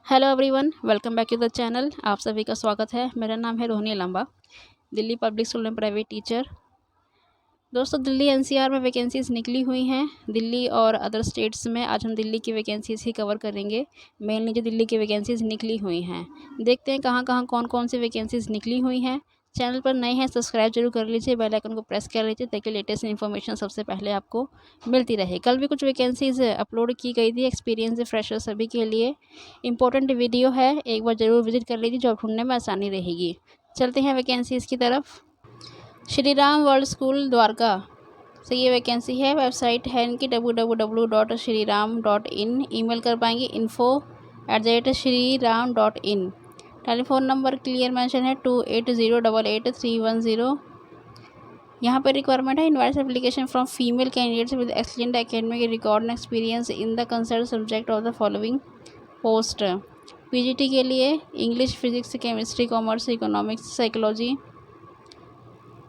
Hello everyone, welcome back to the channel. आप सभी का स्वागत है। मेरा नाम है रोहिणी लंबा, दिल्ली पब्लिक स्कूल में प्राइवेट टीचर। दोस्तों, दिल्ली एनसीआर में वैकेंसीज़ निकली हुई हैं। दिल्ली और अदर स्टेट्स में आज हम दिल्ली की वैकेंसीज़ ही कवर करेंगे। मेनली जो दिल्ली की वैकेंसीज़ निकली हुई हैं, देखते हैं कहाँ कहाँ कौन कौन सी वैकेंसीज़ निकली हुई हैं। चैनल पर नए हैं, सब्सक्राइब जरूर कर लीजिए, बेल आइकन को प्रेस कर लीजिए ताकि लेटेस्ट इन्फॉर्मेशन सबसे पहले आपको मिलती रहे। कल भी कुछ वैकेंसीज़ अपलोड की गई थी एक्सपीरियंस फ्रेशर सभी के लिए। इंपॉर्टेंट वीडियो है, एक बार ज़रूर विजिट कर लीजिए, जॉब ढूंढने में आसानी रहेगी। चलते हैं वैकेंसीज़ की तरफ। श्री राम वर्ल्ड स्कूल द्वारका से ये वैकेंसी है। वेबसाइट है इनकी www.shriram.in। ईमेल कर पाएंगे info@shriram.in। Telephone number clear mention है 28088310। यहाँ पर रिक्वायरमेंट है invites application from female candidates with excellent academic record and experience in the concern subject of the following post. PGT के लिए English, physics, chemistry, commerce, economics, psychology,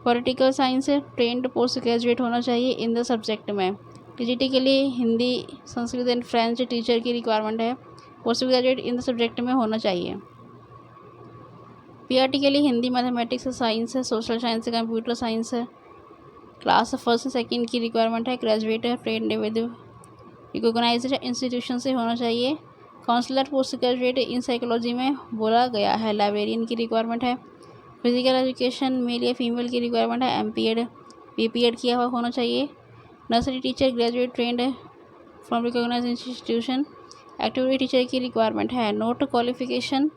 political science trend post graduate होना चाहिए इन the subject में। TGT के लिए Hindi, Sanskrit and French teacher की requirement है, post graduate in the subject में होना चाहिए। पीआरटी के लिए Hindi, mathematics, science, social science, computer science, class first second की रिक्वायरमेंट है, graduate trained with recognised institution से होना चाहिए। Counsellor post graduate in psychology में बोला गया है। लाइब्रेरियन की रिक्वायरमेंट है। फिजिकल एजुकेशन मेल या फीमेल की रिक्वायरमेंट है। एमपीएड, बीपीएड किया हुआ होना चाहिए। Nursery teacher graduate trained from recognised institution. Activity teacher की रिक्वायरमेंट है। Note qualification,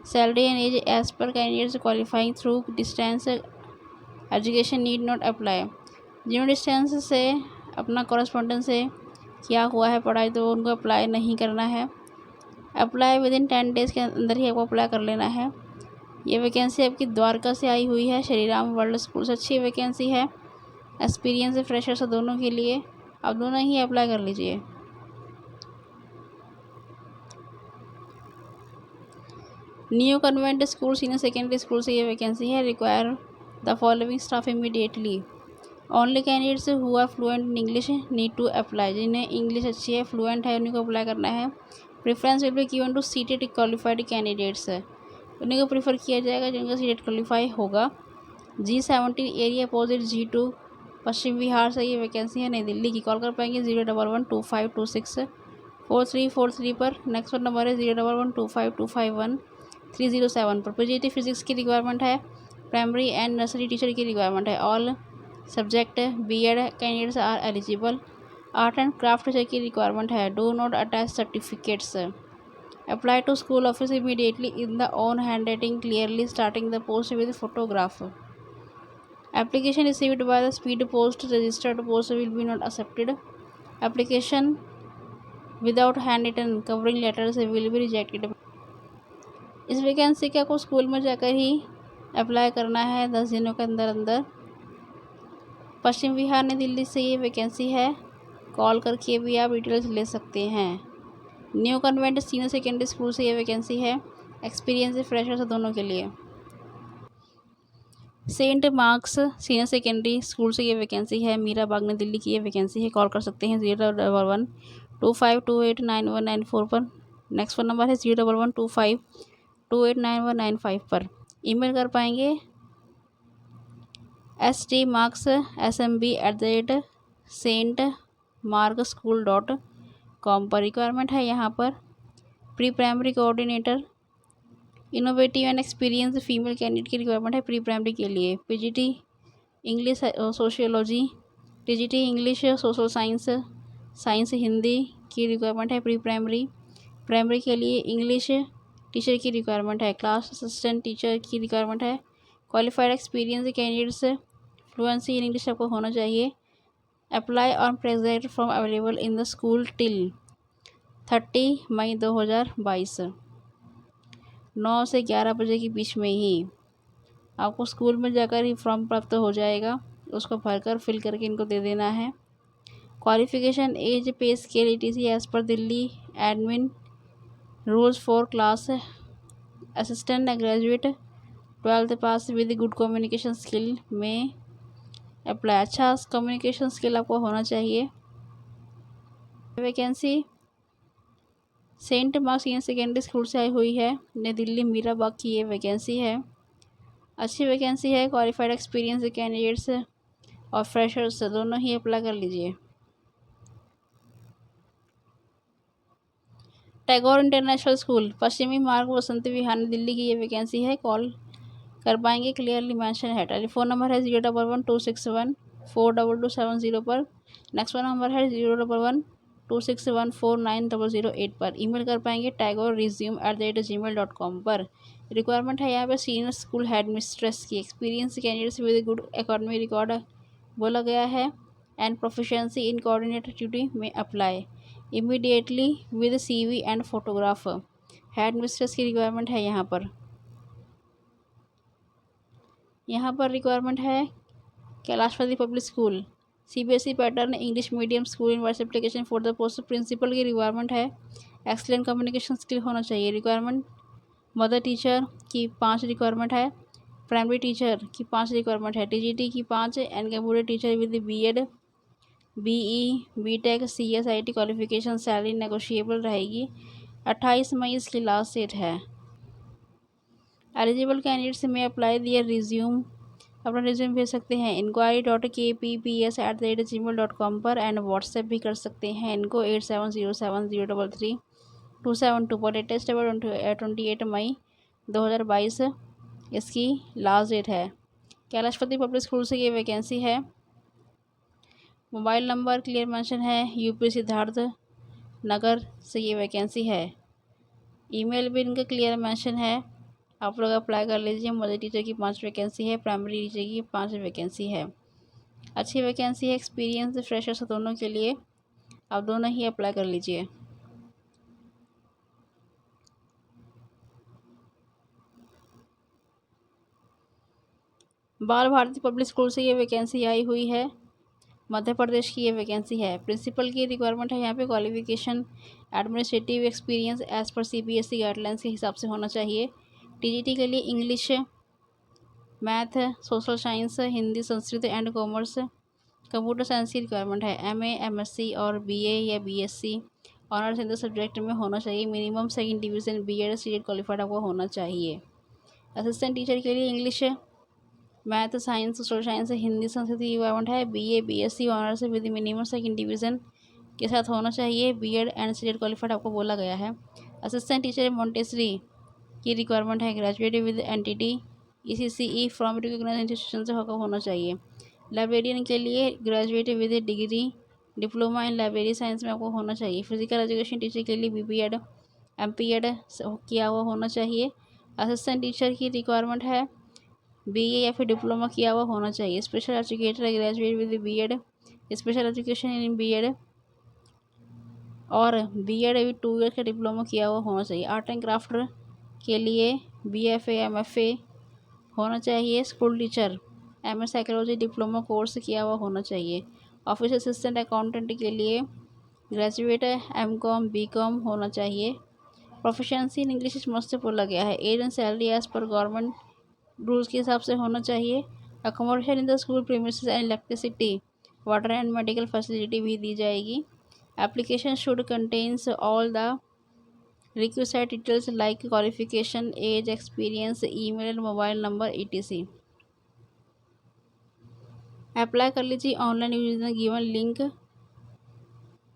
salary and age as per candidates qualifying through distance education need not apply. जिन्होंने डिस्टेंस से अपना कॉरेस्पॉन्डेंस से किया हुआ है पढ़ाई, तो उनको अप्लाई नहीं करना है। अप्लाई विद इन 10 डेज़ के अंदर ही आपको अप्लाई कर लेना है। ये वैकेंसी आपकी द्वारका से आई हुई है, श्री राम वर्ल्ड स्कूल से। अच्छी वैकेंसी है, एक्सपीरियंस फ्रेशर्स दोनों के लिए। आप दोनों ही अप्लाई कर लीजिए। New convent school senior secondary school से ये वैकेंसी है। Require the following staff immediately. Only candidates who are fluent in English need to apply. जिन्हें इंग्लिश अच्छी है, फ्लुएंट है, उन्हीं को अप्लाई करना है। Preference will be given to seated qualified candidates. उन्हीं को प्रीफर किया जाएगा जिनका सीटेड क्वालिफाई होगा। G17 एरिया अपोजिट G2 पश्चिम बिहार से ये वैकेंसी है, नई दिल्ली की। कॉल कर पाएंगे 01125264343 पर। नेक्स्ट नंबर है 01125251307 पर। पीजीटी फिजिक्स की रिक्वायरमेंट है। प्राइमरी एंड नर्सरी टीचर की रिक्वायरमेंट है। All subject BEd candidates are eligible. Art and craft teacher की रिक्वायरमेंट है। Do not attach certificates. Apply to school office immediately in the own hand writing clearly starting the post with photograph. Application received by the speed post registered post will be not accepted. Application without handwritten covering letters will be rejected. इस vacancy के आपको school में जाकर ही apply करना है 10 दिनों के अंदर अंदर। पश्चिम बिहार नई दिल्ली से ये वैकेंसी है। कॉल करके भी आप डिटेल्स ले सकते हैं। New convent senior secondary school से ये वैकेंसी है। एक्सपीरियंस फ्रेशर्स दोनों के लिए। Saint Mark's senior secondary school से ये वैकेंसी है। मीरा बाग नई दिल्ली की ये वैकेंसी है। कॉल कर सकते हैं 01125289194 पर। नेक्स्ट फ़ोन नंबर है 01125289195 पर। ईमेल कर पाएंगे stmarks@saintmarkschool.com पर। रिक्वायरमेंट है यहाँ पर pre primary coordinator. Innovative and experience female candidate की रिक्वायरमेंट है प्री प्राइमरी के लिए। PGT English sociology, TGT English social science, science Hindi की रिक्वायरमेंट है प्री प्राइमरी। प्राइमरी के लिए इंग्लिश टीचर की रिक्वायरमेंट है। क्लास असिस्टेंट टीचर की रिक्वायरमेंट है। Qualified experience candidates, fluency in English आपको होना चाहिए। Apply on present from available in the school till 30 मई 2022। 9 से 11 बजे के बीच में ही आपको स्कूल में जाकर ही फॉर्म प्राप्त हो जाएगा। उसको भरकर फिल करके इनको दे देना है। Qualification age pay scale ETC as per Delhi admin rules for class assistant graduate 12th pass with good communication skill में अप्लाई। अच्छा कम्युनिकेशन स्किल आपको होना चाहिए। Vacancy Saint Mark's senior secondary school से आई हुई है, नई दिल्ली मीराबाग की ये वैकेंसी है। अच्छी वैकेंसी है, क्वालिफाइड एक्सपीरियंस कैंडिडेट्स और फ्रेशर्स दोनों ही अप्लाई कर लीजिए। टैगोर इंटरनेशनल स्कूल, पश्चिमी मार्ग, वसंत विहार, दिल्ली की ये वैकेंसी है। कॉल कर पाएंगे, क्लियरली मेंशन है। टेलीफोन नंबर है 011-261-42270 पर। नेक्स्ट वन नंबर है 011-261-49008 पर। ईमेल कर पाएंगे tagore@gmail.com पर। रिक्वायरमेंट है यहाँ पे सीनियर स्कूल हेड मिस्ट्रेस की। Experience candidates with good academic record बोला गया है and proficiency in coordinator duty में apply immediately with CV and photograph. Headmistress की रिक्वायरमेंट है यहाँ पर। यहाँ पर रिक्वायरमेंट है Kailashpati public school, CBSE pattern English medium school invites application for the post principal की रिक्वायरमेंट है। एक्सलेंट कम्युनिकेशन स्किल होना चाहिए। रिक्वायरमेंट मदर टीचर की 5 रिक्वायरमेंट है। प्राइमरी टीचर की 5 रिक्वायरमेंट है। TGT की 5 and computer teacher with BEd BE BTech CSIT qualification. Salary negotiable रहेगी। 28 मई इसकी लास्ट डेट है। एलिजिबल कैंडिडेट्स में अप्लाई दियर रिज्यूम, अपना रिज्यूम भेज सकते हैं inquiry.kpps@gmail.com पर एंड व्हाट्सएप भी कर सकते हैं इनको 8707033272 पर। लेटेस्ट 28 मई 2022 इसकी लास्ट डेट है। कैलाशपति पब्लिक स्कूल से ये वैकेंसी है। मोबाइल नंबर क्लियर मेंशन है, UP सिद्धार्थ नगर से ये वैकेंसी है। ईमेल भी इनका क्लियर मेंशन है, आप लोग अप्लाई कर लीजिए। मदर टीचर की 5 वैकेंसी है, प्राइमरी टीचर की 5 वैकेंसी है। अच्छी वैकेंसी है, एक्सपीरियंस फ्रेशर्स दोनों के लिए, आप दोनों ही अप्लाई कर लीजिए। बाल भारती पब्लिक स्कूल से ये वैकेंसी आई हुई है, मध्य प्रदेश की ये वैकेंसी है। प्रिंसिपल की रिक्वायरमेंट है यहाँ पे। Qualification administrative experience as per CBSE guidelines के हिसाब से होना चाहिए। TGT के लिए English, math, social science, Hindi, Sanskrit and commerce, computer science की रिक्वायरमेंट है। MA MSc और BA या BSc honours in the subject में होना चाहिए। Minimum second division BEd CET qualified आपको होना चाहिए। असिस्टेंट टीचर के लिए English, math, science, social science, Hindi, Sanskrit की रिक्वायरमेंट है। BA BSc honours with minimum second division के साथ होना चाहिए। BEd एंड CET क्वालिफाइड आपको बोला गया है। असिस्टेंट टीचर मोंटेसरी की रिक्वायरमेंट है। Graduate with NTT ECCE from recognised institution से होना चाहिए। लाइब्रेरियन के लिए graduate with degree diploma in library science में आपको होना चाहिए। फिजिकल एजुकेशन टीचर के लिए BPEd MPEd किया हुआ होना चाहिए। असिस्टेंट टीचर की रिक्वायरमेंट है BA या फिर डिप्लोमा किया हुआ होना चाहिए। Special educator graduate with BEd special education in BEd और BEd विद 2 ईयर का डिप्लोमा किया हुआ होना चाहिए। आर्ट एंड क्राफ्ट के लिए BFA MFA होना चाहिए। School teacher MS psychology diploma course किया हुआ होना चाहिए। ऑफिस असिस्टेंट अकाउंटेंट के लिए ग्रेजुएट MCOM BCOM होना चाहिए। प्रोफिशिएंसी इन इंग्लिश मस्ट बोला गया है। Age and salary as per government rules के हिसाब से होना चाहिए। Accommodation in the school premises and electricity water and medical facility भी दी जाएगी। Application should contains all the requested details like qualification, age, experience, email, mobile number etc। Apply कर लीजिए ऑनलाइन यूजिंग गिवन लिंक।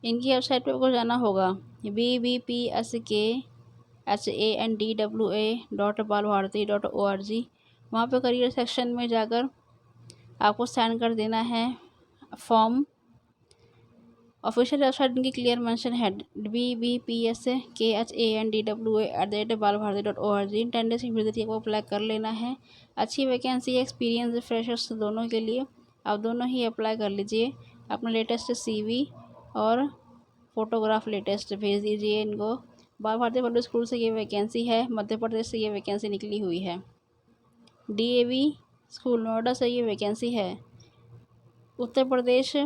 इनकी website पर आपको जाना होगा BBPSKHANDWA.balbharati.org। वहाँ पर करियर सेक्शन में जाकर आपको साइन कर देना है फॉर्म। ऑफिशियल वेबसाइट इनकी क्लियर मेंशन है BBPSKHANDWA@balbharati.org। 10 डेज की विजिट को अप्लाई कर लेना है। अच्छी वैकेंसी एक्सपीरियंस फ्रेशर्स दोनों के लिए, आप दोनों ही अप्लाई कर लीजिए। अपना लेटेस्ट CV और फोटोग्राफ लेटेस्ट भेज दीजिए इनको। बाल भारती पब्लिक स्कूल से ये वैकेंसी है, मध्य प्रदेश से ये वैकेंसी निकली हुई है। DAV स्कूल नोएडा से ये वैकेंसी है। उत्तर प्रदेश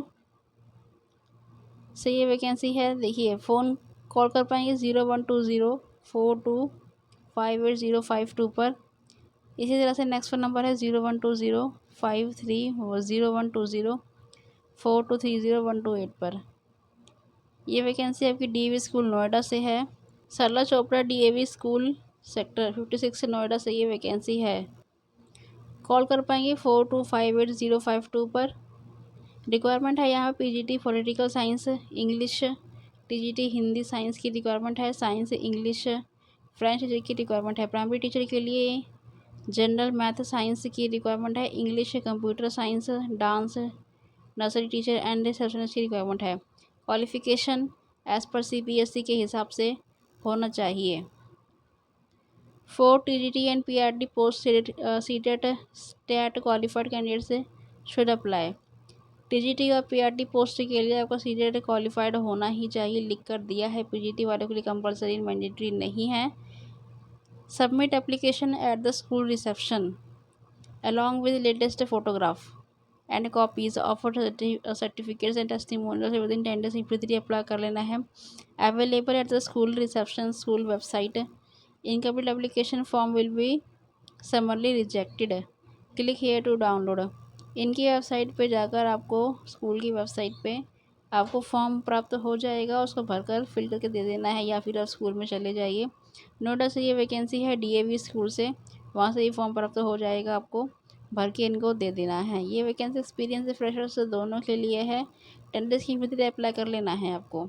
से ये वैकेंसी है। देखिए फ़ोन कॉल कर पाएंगे 012042585052 पर। इसी तरह से नेक्स्ट फ़ोन नंबर है 01205301204230 128 पर। ये वैकेंसी आपकी DAV स्कूल नोएडा से है। Sarla Chopra DAV school sector 56 Noida से ये वैकेंसी है। कॉल कर पाएंगे 4258 052 पर। रिक्वायरमेंट है यहाँ PGT political science English, TGT Hindi science की रिक्वायरमेंट है, साइंस इंग्लिश फ्रेंच की रिक्वायरमेंट है। प्राइमरी टीचर के लिए जनरल मैथ साइंस की रिक्वायरमेंट है, English computer science dance nursery teacher and receptionist की रिक्वायरमेंट है। क्वालिफिकेशन एज पर सीपीएससी के हिसाब से होना चाहिए। 4 TGT and PRT post CTET state qualified candidate से शुड अप्लाई। टीजीटी और पीआरटी पोस्ट के लिए आपको सीटेट क्वालिफाइड होना ही चाहिए, लिख कर दिया है। पीजीटी वालों के लिए कंपलसरी मैंडेटरी नहीं है। Submit application at the school reception along with latest photograph and copies of certificates and testimonials within 10 days इफित्री अप्लाई कर लेना है। Available at the school reception school website. Incomplete application form will be summarily rejected. Click here to download. इनकी website पे जाकर आपको school की website पे आपको फॉर्म प्राप्त हो जाएगा, उसको भरकर फिल करके दे देना है या फिर आप स्कूल में चले जाइए। नोएडा से ये वैकेंसी है डीएवी स्कूल से, वहाँ से ये फॉर्म प्राप्त हो जाएगा, आपको भर के इनको दे देना है। ये वैकेंसी एक्सपीरियंस फ्रेशर्स दोनों के लिए है। 10 डेज की भीतर अप्लाई कर लेना है आपको।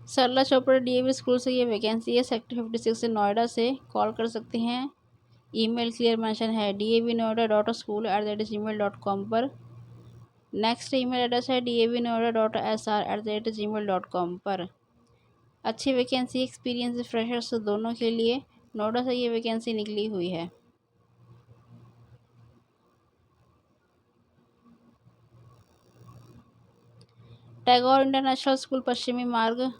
सरला चोपड़ा डीएवी स्कूल से ये वैकेंसी है, सेक्टर 56 से नोएडा से। कॉल कर सकते हैं। ईमेल क्लियर मेंशन है davnoida.school@gmail.com पर। नेक्स्ट ईमेल एड्रेस है davnoida.sr@gmail.com पर। अच्छी वैकेंसी एक्सपीरियंस फ्रेशर्स दोनों के लिए नोएडा से ये वैकेंसी निकली हुई है। टैगोर इंटरनेशनल स्कूल पश्चिमी मार्ग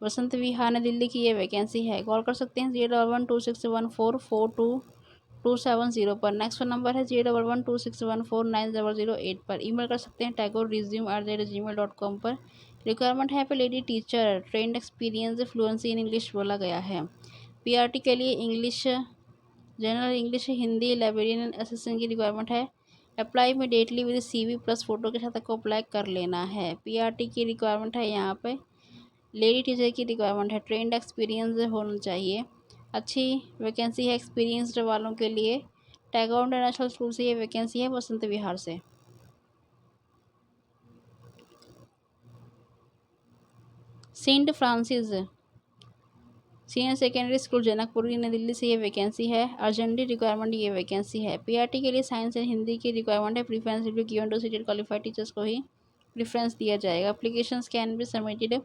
वसंत विहार नई दिल्ली की ये वैकेंसी है। कॉल कर सकते हैं 01126144227 पर। नेक्स्ट नंबर है 01126149008 पर। ईमेल कर सकते हैं tagore@gmail.com पर। रिक्वायरमेंट है पे lady teacher, trend experience fluency in English बोला गया है। पीआरटी के लिए English general English Hindi librarian assistant की रिक्वायरमेंट है। Apply immediately with CV plus photo के साथ आपको अप्लाई कर लेना है। पीआरटी की रिक्वायरमेंट है यहाँ पे लेडी टीचर की रिक्वायरमेंट है। ट्रेंड एक्सपीरियंस होना चाहिए। अच्छी वैकेंसी है एक्सपीरियंस्ड वालों के लिए। टैगोर इंटरनेशनल स्कूल से ये वैकेंसी है वसंत विहार से। Saint Francis senior secondary school Janakpur नई दिल्ली से ये वैकेंसी है। अर्जेंटली रिक्वायरमेंट ये वैकेंसी है। पीआरटी के लिए साइंस एंड हिंदी की रिक्वायरमेंट है। Preference will be given to seated qualified teachers को ही प्रीफरेंस दिया जाएगा। Applications can be submitted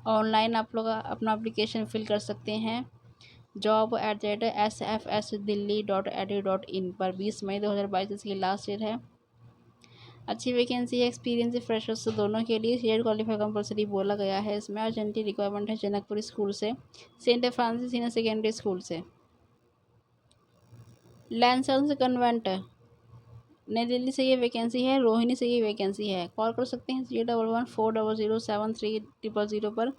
online, आप लोग अपना एप्लीकेशन फिल कर सकते हैं job@sfsdelhi.edu.in पर। 20 मई 2022 इसकी लास्ट डेट है। अच्छी वैकेंसी है एक्सपीरियंस फ्रेशर्स दोनों के लिए। सीटेड क्वालिफाई कंपलसरी बोला गया है इसमें। अर्जेंटली रिक्वायरमेंट है जनकपुर स्कूल से, Saint Francis senior secondary school से। लैंसर्स कन्वेंट नई दिल्ली से ये वैकेंसी है। रोहिणी से ये वैकेंसी है। कॉल कर सकते हैं 01140073000 पर।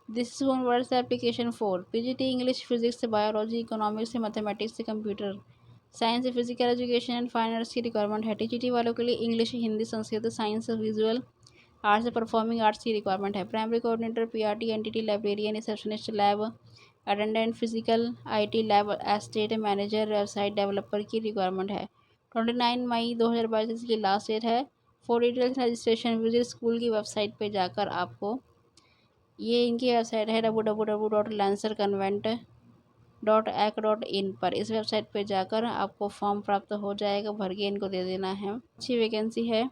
This is one words application for PGT English physics biology economics mathematics computer science physical education and fine arts की रिक्वायरमेंट है। टीजीटी वालों के लिए English Hindi Sanskrit science visual arts performing arts की रिक्वायरमेंट है। Primary coordinator PRT NTT librarian receptionist lab attendant physical IT lab estate manager website developer की requirement है। 29 मई 2022 की लास्ट डेट है। For details registration visit school की वेबसाइट पे जाकर आपको, ये इनकी वेबसाइट है www.lancerconvent.ac.in पर। इस वेबसाइट पे जाकर आपको फॉर्म प्राप्त हो जाएगा, भर के इनको दे देना है। अच्छी वैकेंसी है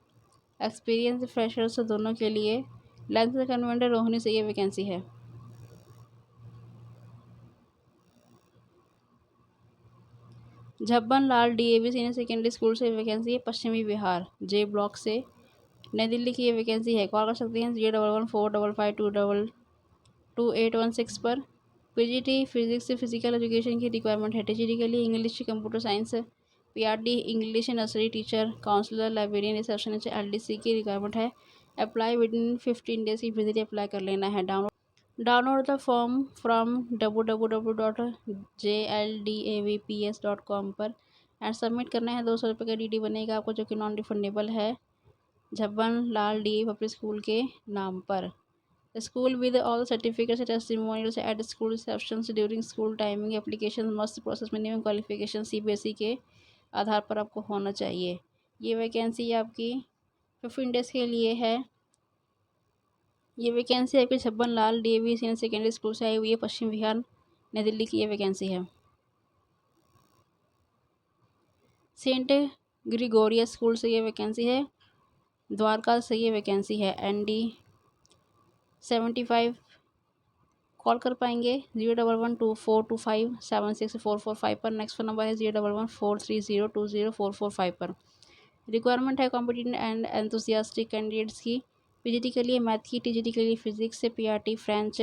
एक्सपीरियंस फ्रेशर्स दोनों के लिए। लैंसर कन्वेंट रोहिणी से ये वैकेंसी है। झब्बन लाल डीएवी सीनियर सेकेंडरी स्कूल से वैकेंसी है पश्चिमी बिहार जे ब्लॉक से। नई दिल्ली की ये वैकेंसी है। कॉल कर सकते हैं 01145522816 पर। पीजीटी फिजिक्स फिजिकल एजुकेशन की रिक्वायरमेंट है। टीजीटी के लिए English computer science PRT English nursery teacher counsellor librarian receptionist LDC की रिक्वायरमेंट है। अप्लाई विद इन 15 डेज की विजिट अप्लाई कर लेना है। Download the form from www.jldavps.com पर एंड सबमिट करना है। 200 रुपये का डीडी बनेगा आपको, जो कि नॉन रिफंडेबल है। झब्बन लाल डी पब्लिक स्कूल के नाम पर। The school with all certificates and testimonials at school receptions during school timing applications must process minimum qualification CBSE के आधार पर आपको होना चाहिए। ये वैकेंसी आपकी 15 डेज़ के लिए है। ये वैकेंसी आपकी छब्बन लाल DAV सीनियर सेकेंडरी स्कूल से आई हुई है, पश्चिम बिहार, नई दिल्ली की ये वैकेंसी है। सेंट ग्रिगोरियस स्कूल से ये वैकेंसी है, द्वारका से ये वैकेंसी है। ND 75 कॉल कर पाएंगे 01124257644 पर। नेक्स्ट फोन नंबर है 01143020445 पर। रिक्वायरमेंट है कॉम्पिटेंट एंड एंथुसियास्टिक कैंडिडेट्स की। PGT के लिए मैथ की, TGT के लिए फिजिक्स से, PRT फ्रेंच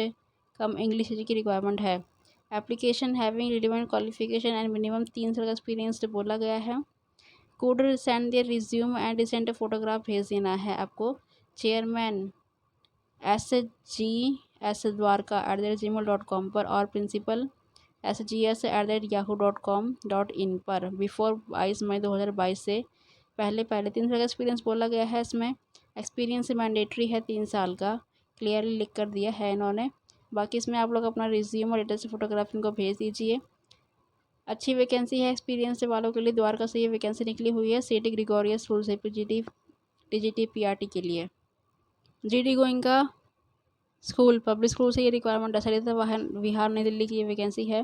कम इंग्लिश की रिक्वायरमेंट है। Application having relevant qualification and minimum 3 साल का एक्सपीरियंस बोला गया है। Code send their resume and recent photograph भेज देना है आपको। चेयरमैन sgs@dwarka@gmail.com पर और प्रिंसिपल sgs@yahoo.com.in पर बिफोर 22 मई 2022 से पहले 3 साल का एक्सपीरियंस बोला गया है। इसमें एक्सपीरियंस मैंडेटरी है 3 साल का, क्लियरली लिख कर दिया है इन्होंने। बाकी इसमें आप लोग अपना रिज्यूम और लेटेस्ट फोटोग्राफ इनको भेज दीजिए। अच्छी वैकेंसी है एक्सपीरियंस वालों के लिए। द्वारका से ये वैकेंसी निकली हुई है, सेंट ग्रिगोरियस स्कूल से PGT TGT PRT के लिए। GD Goenka school public school से ये रिक्वायरमेंट है, सरिता विहार नई दिल्ली की ये वैकेंसी है।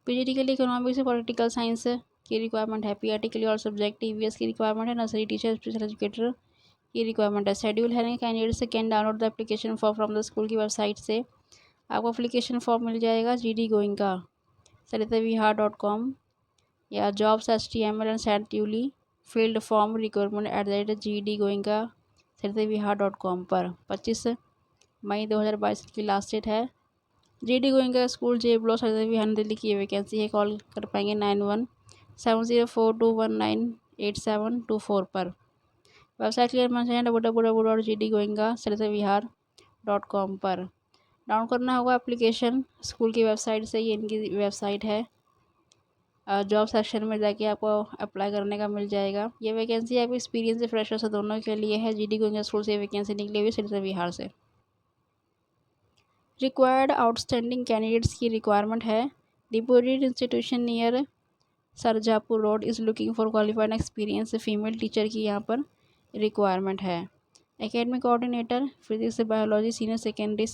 PGT के लिए इकोनॉमिक्स से पॉलिटिकल साइंस की रिक्वायरमेंट है। PRT के लिए और सब्जेक्ट EVS की रिक्वायरमेंट है। नर्सरी टीचर, स्पेशल एजुकेटर की रिक्वायरमेंट है। शेड्यूल है candidates can download the application form from the school की वेबसाइट से आपको एप्लीकेशन फॉर्म मिल जाएगा GD गोइंका saritaviha.com या jobs HTML and send duly filled form requirement @GD saritaviha.com पर। 25 मई 2022 की लास्ट डेट है। GD Goenka school J block सरदेवी दिल्ली की वैकेंसी है। कॉल कर पाएंगे 917042198724 पर। वेबसाइट क्लियर मेंशन है www.gdgoinka.saritaviha.com पर। डाउन करना होगा एप्लीकेशन स्कूल की वेबसाइट से, ये इनकी वेबसाइट है। जॉब सेक्शन में जाके आपको अप्लाई करने का मिल जाएगा। ये वैकेंसी आपको एक्सपीरियंस फ्रेशर्स दोनों के लिए है। GD गोइंका स्कूल से वैकेंसी निकली हुई सरिता बिहार से। रिक्वायर्ड आउटस्टैंडिंग कैंडिडेट्स की रिक्वायरमेंट है। Reputed institution near Sarjapur road is looking for qualified experience female teacher की यहाँ पर रिक्वायरमेंट है। Academic coordinator physics biology senior secondary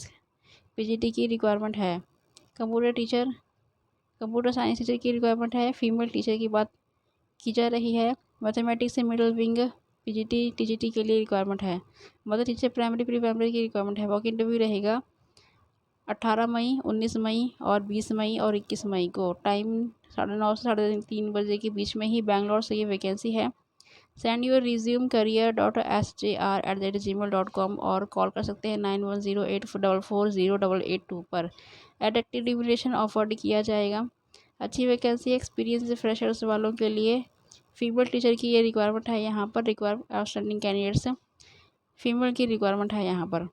PGT की रिक्वायरमेंट है। Computer teacher, computer science teacher की रिक्वायरमेंट है। फीमेल टीचर की बात की जा रही है। मैथमेटिक्स से मिडिल विंग PGT TGT के लिए रिक्वायरमेंट है। Mother teacher primary pre primary की रिक्वायरमेंट है। वॉक इंटरव्यू रहेगा 18 मई, 19 मई और 20 मई और 21 मई को। टाइम 9:30 से 3:30 बजे के बीच में ही। बैंगलोर से ये वैकेंसी है। सेंड योर रिज्यूम career.sjr@gmail.com और कॉल कर सकते हैं 9108440882 पर। एडेक्टिव डिविलेशन ऑफर्ड किया जाएगा। अच्छी वैकेंसी एक्सपीरियंस फ्रेशर्स वालों के लिए। फीमेल टीचर की ये रिक्वायरमेंट है यहाँ पर। आउटस्टैंडिंग कैंडिडेट्स फीमेल की रिक्वायरमेंट है यहाँ पर।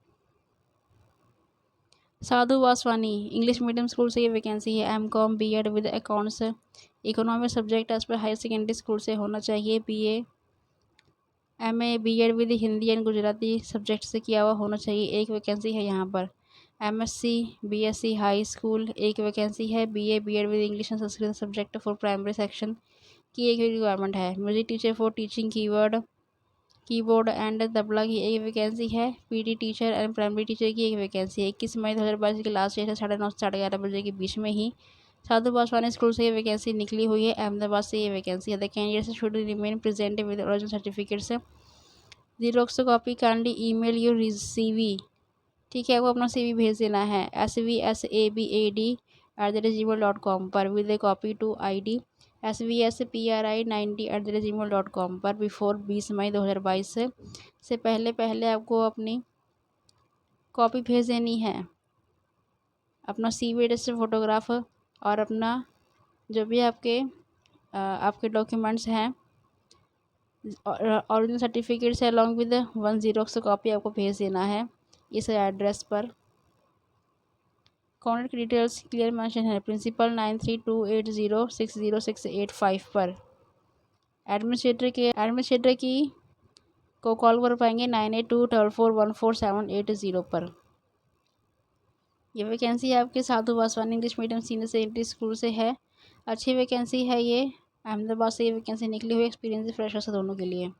Sadhu Vaswani English medium school से ये वैकेंसी है। MCOM B.Ed with accounts economic subject as per higher secondary school से होना चाहिए। BA MA B.Ed with Hindi and Gujarati subject से किया हुआ होना चाहिए। एक वैकेंसी है यहाँ पर। MSc BSc हाई स्कूल एक वैकेंसी है। BA B.Ed with English and Sanskrit subject for primary section की एक रिक्वायरमेंट है। Music teacher for teaching keyboard and tabla की एक वैकेंसी है। PT teacher and primary teacher की एक वैकेंसी है। 21 मई 2022 की लास्ट डेट है। 9:30 से 11:30 बजे के बीच में ही। साधु वासवानी स्कूल से ये वैकेंसी निकली हुई है। अहमदाबाद से ये वैकेंसी है। The candidates should remain present with original certificates. Xerox copy kindly email your CV। ठीक है, वो अपना CV भेज देना है svsabad@gmail.com पर with a copy to ID svspri90@gmail.com पर बिफोर 20 मई 2022 से पहले आपको अपनी कॉपी भेज देनी है। अपना CV से फोटोग्राफ और अपना जो भी आपके डॉक्यूमेंट्स हैं ओरिजिनल सर्टिफिकेट से अलॉन्ग विद 1 जीरोक्स कॉपी आपको भेज देना है इस एड्रेस पर। कॉन्टैक्ट डिटेल्स क्लियर मेंशन है। प्रिंसिपल 9328060685 पर। एडमिनिस्ट्रेटर की को कॉल कर पाएंगे 9824414780 पर। ये वैकेंसी आपके Sadhu Vaswani English medium senior secondary school से है। अच्छी वैकेंसी है ये, अहमदाबाद से ये वैकेंसी निकली हुई, एक्सपीरियंस फ्रेशर्स दोनों के लिए।